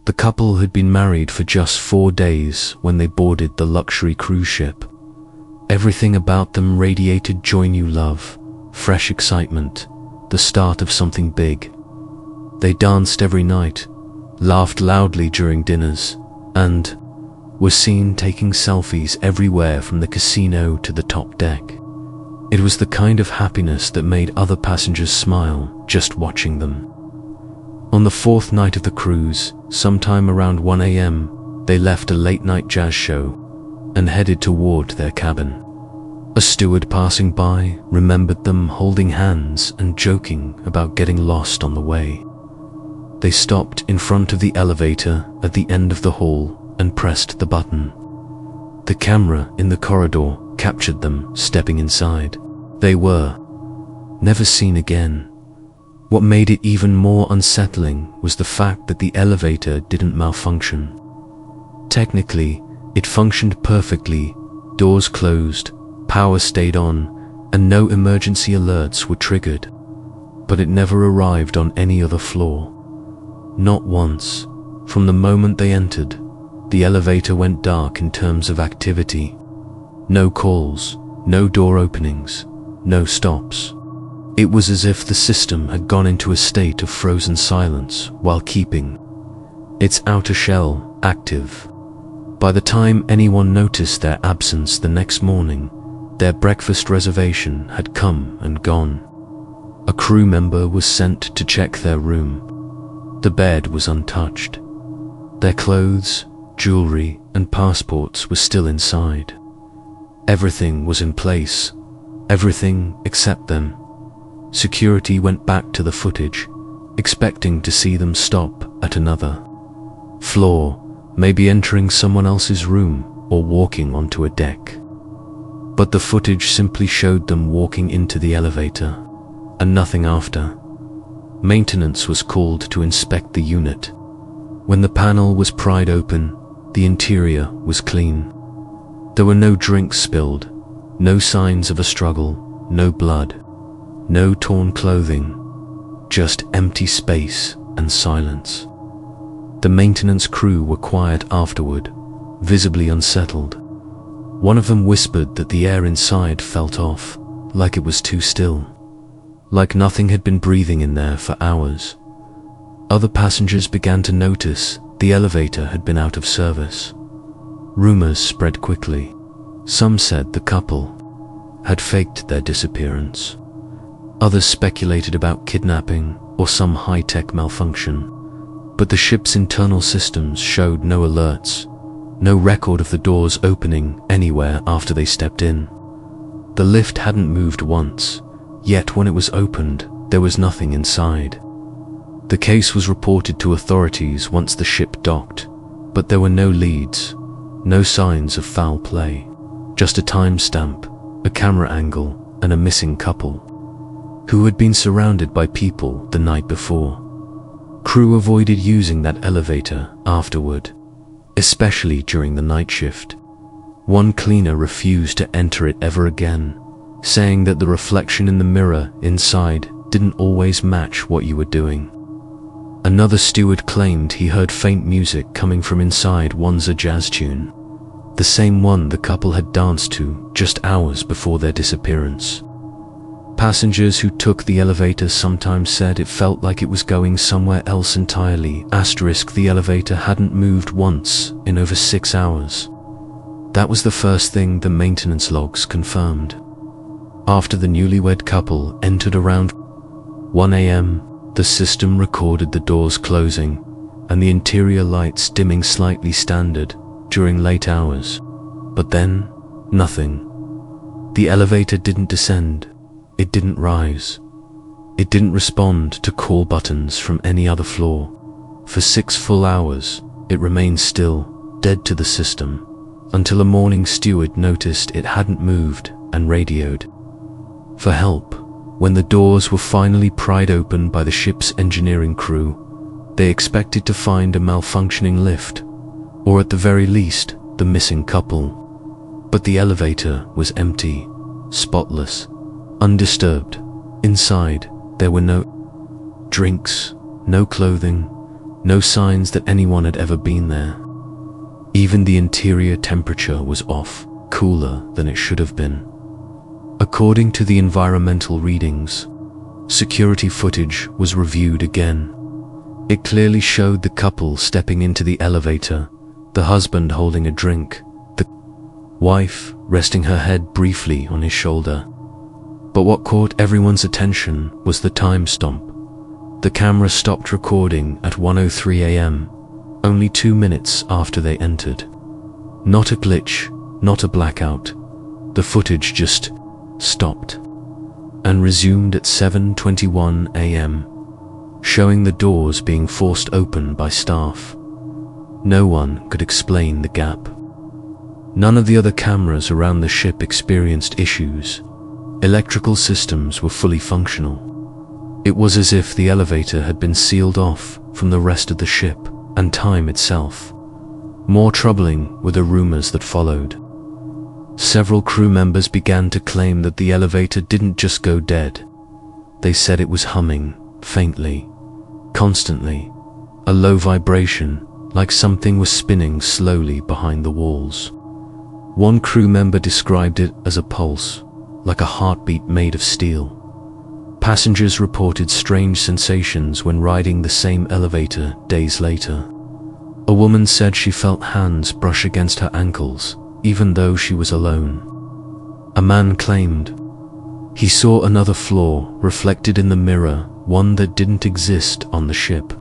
The couple had been married for just 4 days when they boarded the luxury cruise ship. Everything about them radiated joy, new love, fresh excitement, the start of something big. They danced every night, laughed loudly during dinners, and were seen taking selfies everywhere from the casino to the top deck. It was the kind of happiness that made other passengers smile just watching them. On the 4th night of the cruise, sometime around 1 a.m., they left a late-night jazz show and headed toward their cabin. A steward passing by remembered them holding hands and joking about getting lost on the way. They stopped in front of the elevator at the end of the hall and pressed the button. The camera in the corridor captured them stepping inside. They were never seen again. What made it even more unsettling was the fact that the elevator didn't malfunction. Technically, it functioned perfectly, doors closed, power stayed on, and no emergency alerts were triggered. But it never arrived on any other floor. Not once. From the moment they entered, the elevator went dark in terms of activity. No calls, no door openings, no stops. It was as if the system had gone into a state of frozen silence while keeping its outer shell active. By the time anyone noticed their absence the next morning, their breakfast reservation had come and gone. A crew member was sent to check their room. The bed was untouched. Their clothes, jewelry, and passports were still inside. Everything was in place, everything except them. Security went back to the footage, expecting to see them stop at another floor, maybe entering someone else's room or walking onto a deck. But the footage simply showed them walking into the elevator, and nothing after. Maintenance was called to inspect the unit. When the panel was pried open, the interior was clean. There were no drinks spilled, no signs of a struggle, no blood, no torn clothing, just empty space and silence. The maintenance crew were quiet afterward, visibly unsettled. One of them whispered that the air inside felt off, like it was too still, like nothing had been breathing in there for hours. Other passengers began to notice the elevator had been out of service. Rumors spread quickly. Some said the couple had faked their disappearance. Others speculated about kidnapping or some high-tech malfunction. But the ship's internal systems showed no alerts, no record of the doors opening anywhere after they stepped in. The lift hadn't moved once, yet when it was opened, there was nothing inside. The case was reported to authorities once the ship docked, but there were no leads, no signs of foul play, just a timestamp, a camera angle, and a missing couple, who had been surrounded by people the night before. Crew avoided using that elevator afterward, especially during the night shift. One cleaner refused to enter it ever again, saying that the reflection in the mirror inside didn't always match what you were doing. Another steward claimed he heard faint music coming from inside one's jazz tune, the same one the couple had danced to just hours before their disappearance. Passengers who took the elevator sometimes said it felt like it was going somewhere else entirely. The elevator hadn't moved once in over 6 hours. That was the first thing the maintenance logs confirmed. After the newlywed couple entered around 1 a.m., the system recorded the doors closing and the interior lights dimming slightly standard during late hours. But then, nothing. The elevator didn't descend. It didn't rise. It didn't respond to call buttons from any other floor. For 6 full hours, it remained still, dead to the system, until a morning steward noticed it hadn't moved and radioed for help. When the doors were finally pried open by the ship's engineering crew, they expected to find a malfunctioning lift, or at the very least, the missing couple. But the elevator was empty, spotless, undisturbed. Inside, there were no drinks, no clothing, no signs that anyone had ever been there. Even the interior temperature was off, cooler than it should have been. According to the environmental readings, security footage was reviewed again. It clearly showed the couple stepping into the elevator, the husband holding a drink, the wife resting her head briefly on his shoulder. But what caught everyone's attention was the time stamp. The camera stopped recording at 1:03 a.m., only 2 minutes after they entered. Not a glitch, not a blackout. The footage just stopped and resumed at 7:21 a.m., showing the doors being forced open by staff. No one could explain the gap. None of the other cameras around the ship experienced issues. Electrical systems were fully functional. It was as if the elevator had been sealed off from the rest of the ship and time itself. More troubling were the rumors that followed. Several crew members began to claim that the elevator didn't just go dead. They said it was humming, faintly, constantly, a low vibration, like something was spinning slowly behind the walls. One crew member described it as a pulse, like a heartbeat made of steel. Passengers reported strange sensations when riding the same elevator days later. A woman said she felt hands brush against her ankles, even though she was alone. A man claimed he saw another floor reflected in the mirror, one that didn't exist on the ship.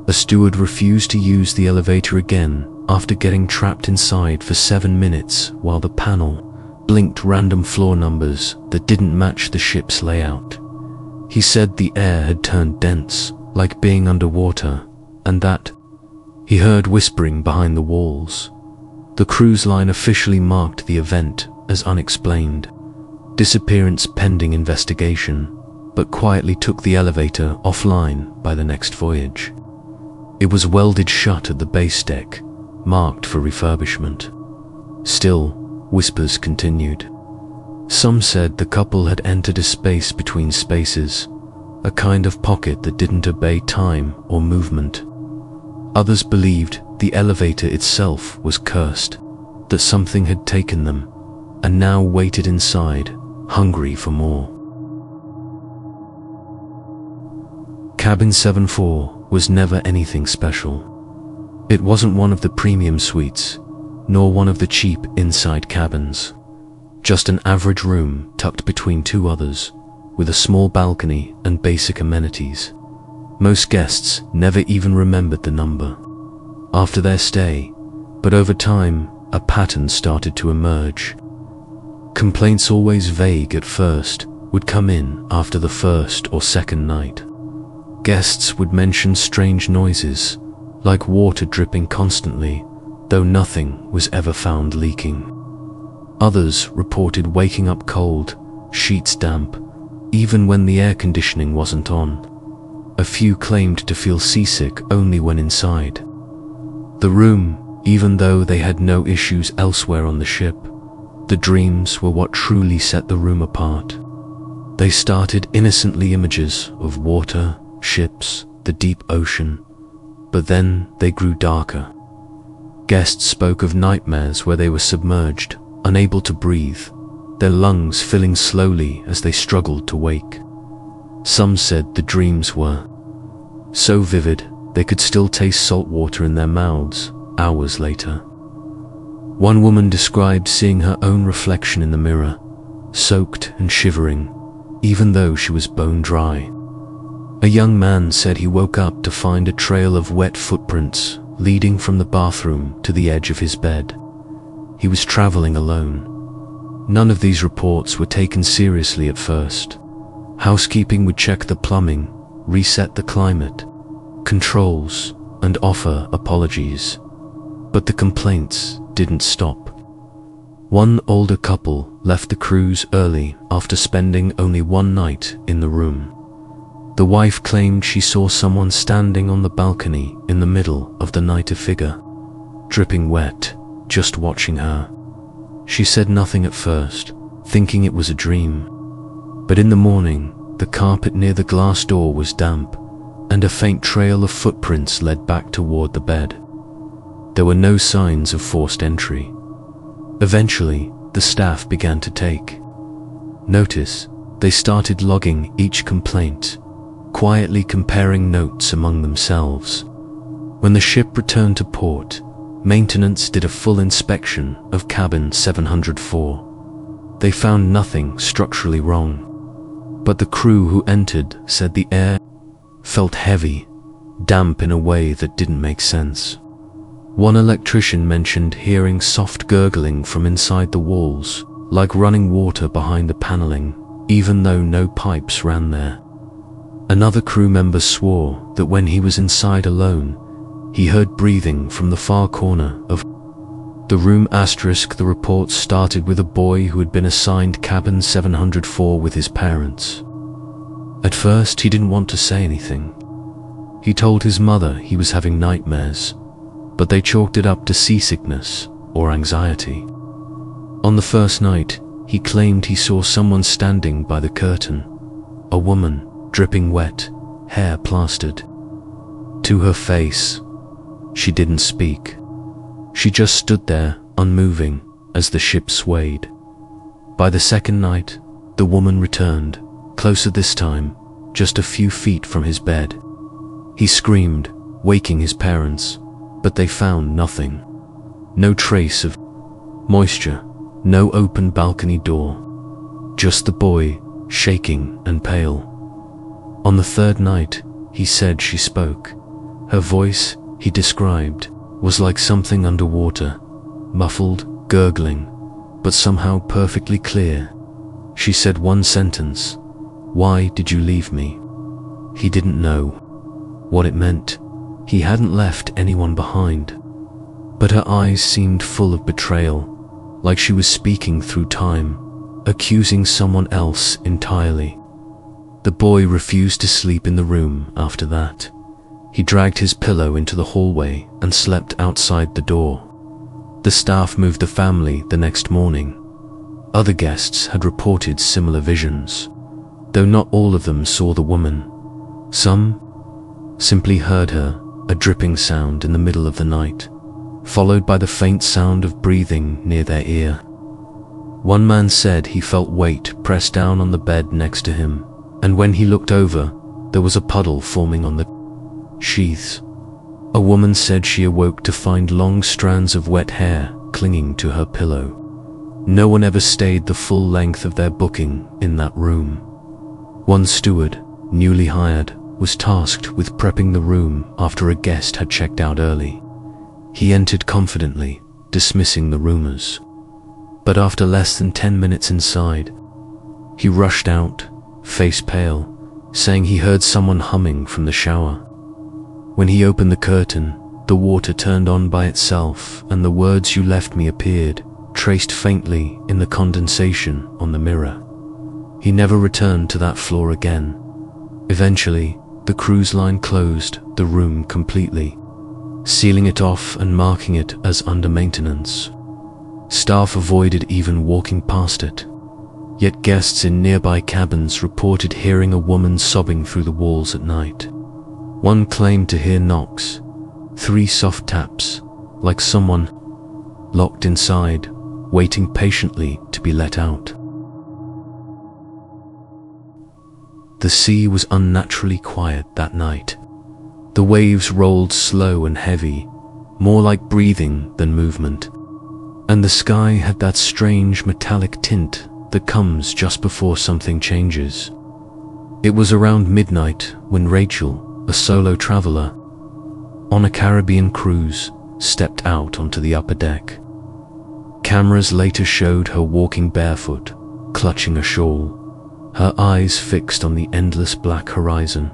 A steward refused to use the elevator again after getting trapped inside for 7 minutes while the panel blinked random floor numbers that didn't match the ship's layout. He said the air had turned dense, like being underwater, and that he heard whispering behind the walls. The cruise line officially marked the event as unexplained, disappearance pending investigation, but quietly took the elevator offline by the next voyage. It was welded shut at the base deck, marked for refurbishment. Still, whispers continued. Some said the couple had entered a space between spaces, a kind of pocket that didn't obey time or movement. Others believed the elevator itself was cursed, that something had taken them, and now waited inside, hungry for more. Cabin 7-4 was never anything special. It wasn't one of the premium suites, nor one of the cheap inside cabins. Just an average room tucked between 2 others, with a small balcony and basic amenities. Most guests never even remembered the number after their stay, but over time, a pattern started to emerge. Complaints, always vague at first, would come in after the first or second night. Guests would mention strange noises, like water dripping constantly, though nothing was ever found leaking. Others reported waking up cold, sheets damp, even when the air conditioning wasn't on. A few claimed to feel seasick only when inside the room, even though they had no issues elsewhere on the ship. The dreams were what truly set the room apart. They started innocently, images of water, ships, the deep ocean, but then they grew darker. Guests spoke of nightmares where they were submerged, unable to breathe, their lungs filling slowly as they struggled to wake. Some said the dreams were so vivid they could still taste salt water in their mouths hours later. One woman described seeing her own reflection in the mirror, soaked and shivering, even though she was bone dry. A young man said he woke up to find a trail of wet footprints leading from the bathroom to the edge of his bed. He was traveling alone. None of these reports were taken seriously at first. Housekeeping would check the plumbing, reset the climate controls, and offer apologies. But the complaints didn't stop. One older couple left the cruise early after spending only 1 night in the room. The wife claimed she saw someone standing on the balcony in the middle of the night, a figure, dripping wet, just watching her. She said nothing at first, thinking it was a dream. But in the morning, the carpet near the glass door was damp, and a faint trail of footprints led back toward the bed. There were no signs of forced entry. Eventually, the staff began to take notice. They started logging each complaint, quietly comparing notes among themselves. When the ship returned to port, maintenance did a full inspection of cabin 704. They found nothing structurally wrong, but the crew who entered said the air felt heavy, damp in a way that didn't make sense. One electrician mentioned hearing soft gurgling from inside the walls, like running water behind the paneling, even though no pipes ran there. Another crew member swore that when he was inside alone, he heard breathing from the far corner of the room. The report started with a boy who had been assigned cabin 704 with his parents. At first, he didn't want to say anything. He told his mother he was having nightmares, but they chalked it up to seasickness or anxiety. On the first night, he claimed he saw someone standing by the curtain, a woman, dripping wet, hair plastered to her face. She didn't speak. She just stood there, unmoving, as the ship swayed. By the second night, the woman returned, closer this time, just a few feet from his bed. He screamed, waking his parents, but they found nothing. No trace of moisture, no open balcony door. Just the boy, shaking and pale. On the third night, he said she spoke. Her voice, he described, was like something underwater, muffled, gurgling, but somehow perfectly clear. She said one sentence: "Why did you leave me?" He didn't know what it meant. He hadn't left anyone behind. But her eyes seemed full of betrayal, like she was speaking through time, accusing someone else entirely. The boy refused to sleep in the room after that. He dragged his pillow into the hallway and slept outside the door. The staff moved the family the next morning. Other guests had reported similar visions, though not all of them saw the woman. Some simply heard her, a dripping sound in the middle of the night, followed by the faint sound of breathing near their ear. One man said he felt weight pressed down on the bed next to him, and when he looked over, there was a puddle forming on the sheaths. A woman said she awoke to find long strands of wet hair clinging to her pillow. No one ever stayed the full length of their booking in that room. One steward, newly hired, was tasked with prepping the room after a guest had checked out early. He entered confidently, dismissing the rumors. But after less than 10 minutes inside, he rushed out, face pale, saying he heard someone humming from the shower. When he opened the curtain, the water turned on by itself and the words "you left me" appeared, traced faintly in the condensation on the mirror. He never returned to that floor again. Eventually, the cruise line closed the room completely, sealing it off and marking it as under maintenance. Staff avoided even walking past it. Yet guests in nearby cabins reported hearing a woman sobbing through the walls at night. One claimed to hear knocks, 3 soft taps, like someone locked inside, waiting patiently to be let out. The sea was unnaturally quiet that night. The waves rolled slow and heavy, more like breathing than movement. And the sky had that strange metallic tint that comes just before something changes. It was around midnight when Rachel, a solo traveler on a Caribbean cruise, stepped out onto the upper deck. Cameras later showed her walking barefoot, clutching a shawl, her eyes fixed on the endless black horizon.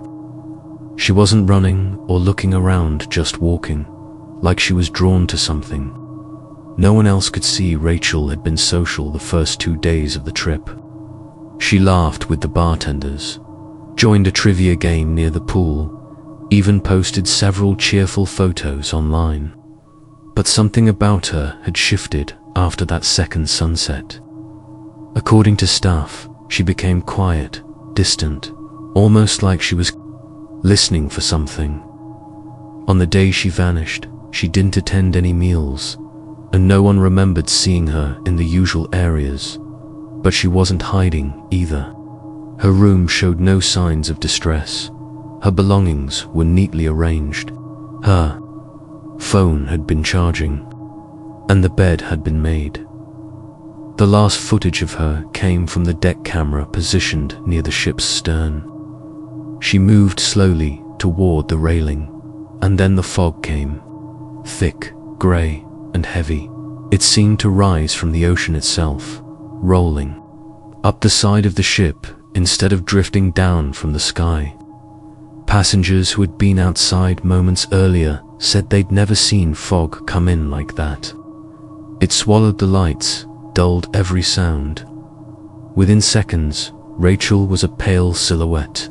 She wasn't running or looking around, just walking, like she was drawn to something. No one else could see Rachel had been social the first 2 days of the trip. She laughed with the bartenders, joined a trivia game near the pool, even posted several cheerful photos online. But something about her had shifted after that second sunset. According to staff, she became quiet, distant, almost like she was listening for something. On the day she vanished, she didn't attend any meals, and no one remembered seeing her in the usual areas. But she wasn't hiding either. Her room showed no signs of distress. Her belongings were neatly arranged. Her phone had been charging, and the bed had been made. The last footage of her came from the deck camera positioned near the ship's stern. She moved slowly toward the railing, and then the fog came. Thick, grey, and heavy. It seemed to rise from the ocean itself, rolling up the side of the ship instead of drifting down from the sky. Passengers who had been outside moments earlier said they'd never seen fog come in like that. It swallowed the lights, dulled every sound. Within seconds, Rachel was a pale silhouette.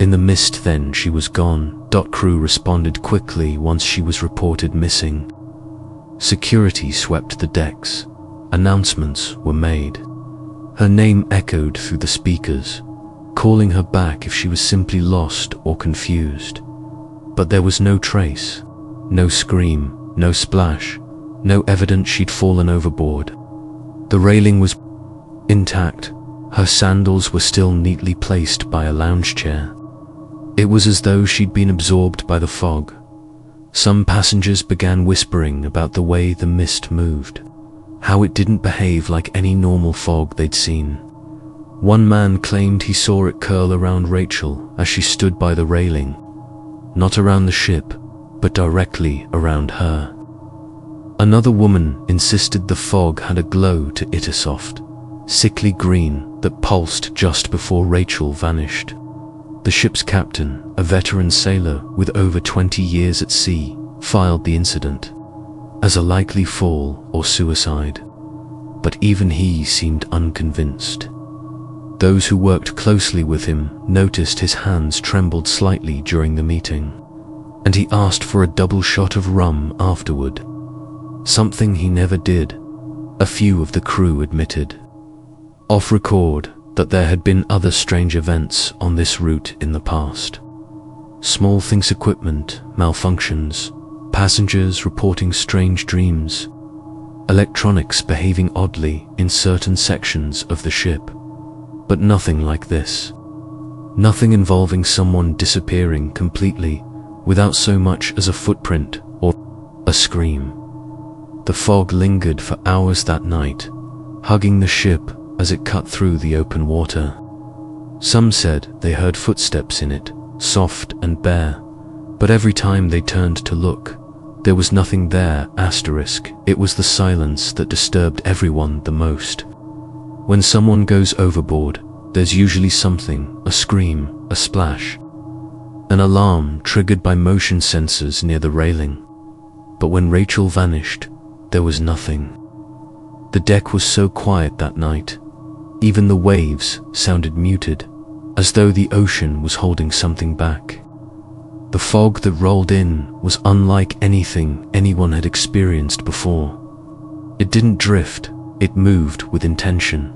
In the mist then she was gone. Crew responded quickly once she was reported missing. Security swept the decks. Announcements were made. Her name echoed through the speakers, calling her back if she was simply lost or confused. But there was no trace, no scream, no splash, no evidence she'd fallen overboard. The railing was intact. Her sandals were still neatly placed by a lounge chair. It was as though she'd been absorbed by the fog. Some passengers began whispering about the way the mist moved, how it didn't behave like any normal fog they'd seen. One man claimed he saw it curl around Rachel as she stood by the railing, not around the ship, but directly around her. Another woman insisted the fog had a glow to it, a soft, sickly green that pulsed just before Rachel vanished. The ship's captain, a veteran sailor with over 20 years at sea, filed the incident as a likely fall or suicide, but even he seemed unconvinced. Those who worked closely with him noticed his hands trembled slightly during the meeting, and he asked for a double shot of rum afterward, something he never did, a few of the crew admitted. Off record, that there had been other strange events on this route in the past. Small things, equipment malfunctions, passengers reporting strange dreams, electronics behaving oddly in certain sections of the ship. But nothing like this. Nothing involving someone disappearing completely without so much as a footprint or a scream. The fog lingered for hours that night, hugging the ship as it cut through the open water. Some said they heard footsteps in it, soft and bare, but every time they turned to look, there was nothing there. It was the silence that disturbed everyone the most. When someone goes overboard, there's usually something, a scream, a splash, an alarm triggered by motion sensors near the railing. But when Rachel vanished, there was nothing. The deck was so quiet that night. Even the waves sounded muted, as though the ocean was holding something back. The fog that rolled in was unlike anything anyone had experienced before. It didn't drift, it moved with intention.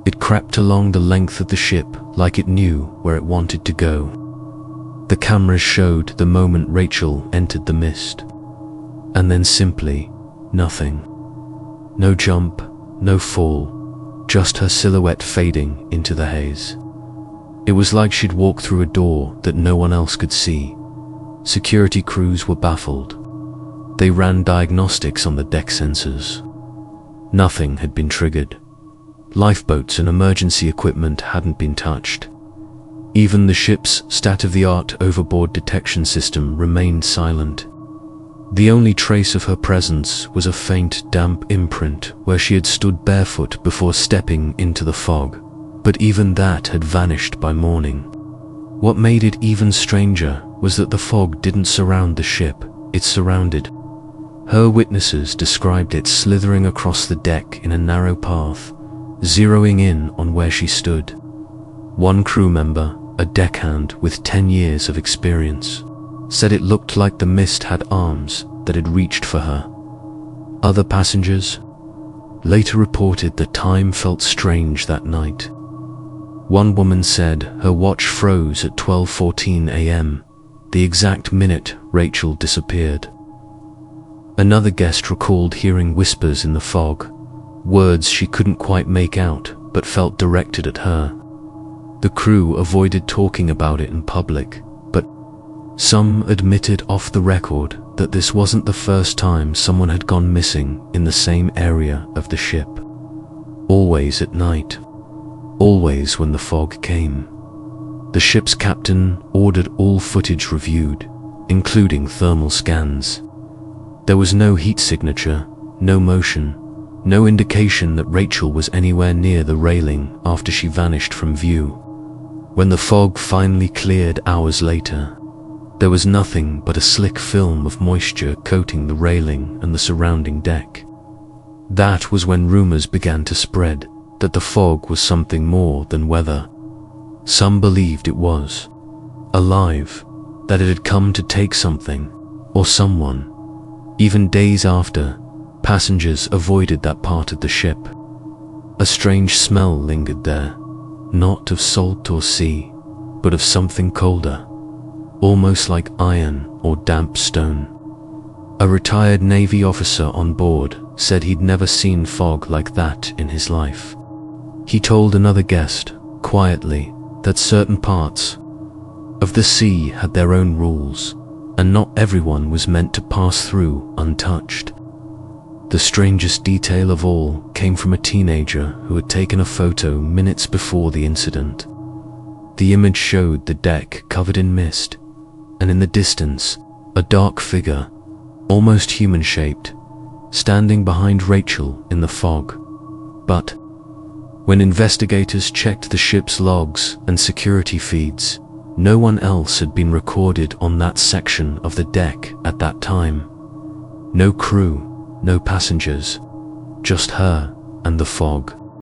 It crept along the length of the ship like it knew where it wanted to go. The cameras showed the moment Rachel entered the mist, and then simply nothing. No jump, no fall, just her silhouette fading into the haze. It was like she'd walked through a door that no one else could see. Security crews were baffled. They ran diagnostics on the deck sensors. Nothing had been triggered. Lifeboats and emergency equipment hadn't been touched. Even the ship's state-of-the-art overboard detection system remained silent. The only trace of her presence was a faint, damp imprint where she had stood barefoot before stepping into the fog, but even that had vanished by morning. What made it even stranger was that the fog didn't surround the ship, it surrounded her. Witnesses described it slithering across the deck in a narrow path, zeroing in on where she stood. One crew member, a deckhand with 10 years of experience, said it looked like the mist had arms that had reached for her. Other passengers later reported that time felt strange that night. One woman said her watch froze at 12:14 a.m., the exact minute Rachel disappeared. Another guest recalled hearing whispers in the fog, words she couldn't quite make out but felt directed at her. The crew avoided talking about it in public, but some admitted off the record that this wasn't the first time someone had gone missing in the same area of the ship. Always at night, always when the fog came. The ship's captain ordered all footage reviewed, including thermal scans. There was no heat signature, no motion, no indication that Rachel was anywhere near the railing after she vanished from view. When the fog finally cleared hours later, there was nothing but a slick film of moisture coating the railing and the surrounding deck. That was when rumors began to spread that the fog was something more than weather. Some believed it was alive, that it had come to take something or someone. Even days after, passengers avoided that part of the ship. A strange smell lingered there, not of salt or sea, but of something colder, almost like iron or damp stone. A retired Navy officer on board said he'd never seen fog like that in his life. He told another guest, quietly, that certain parts of the sea had their own rules, and not everyone was meant to pass through untouched. The strangest detail of all came from a teenager who had taken a photo minutes before the incident. The image showed the deck covered in mist, and in the distance, a dark figure, almost human-shaped, standing behind Rachel in the fog. But when investigators checked the ship's logs and security feeds, no one else had been recorded on that section of the deck at that time. No crew, no passengers, just her and the fog.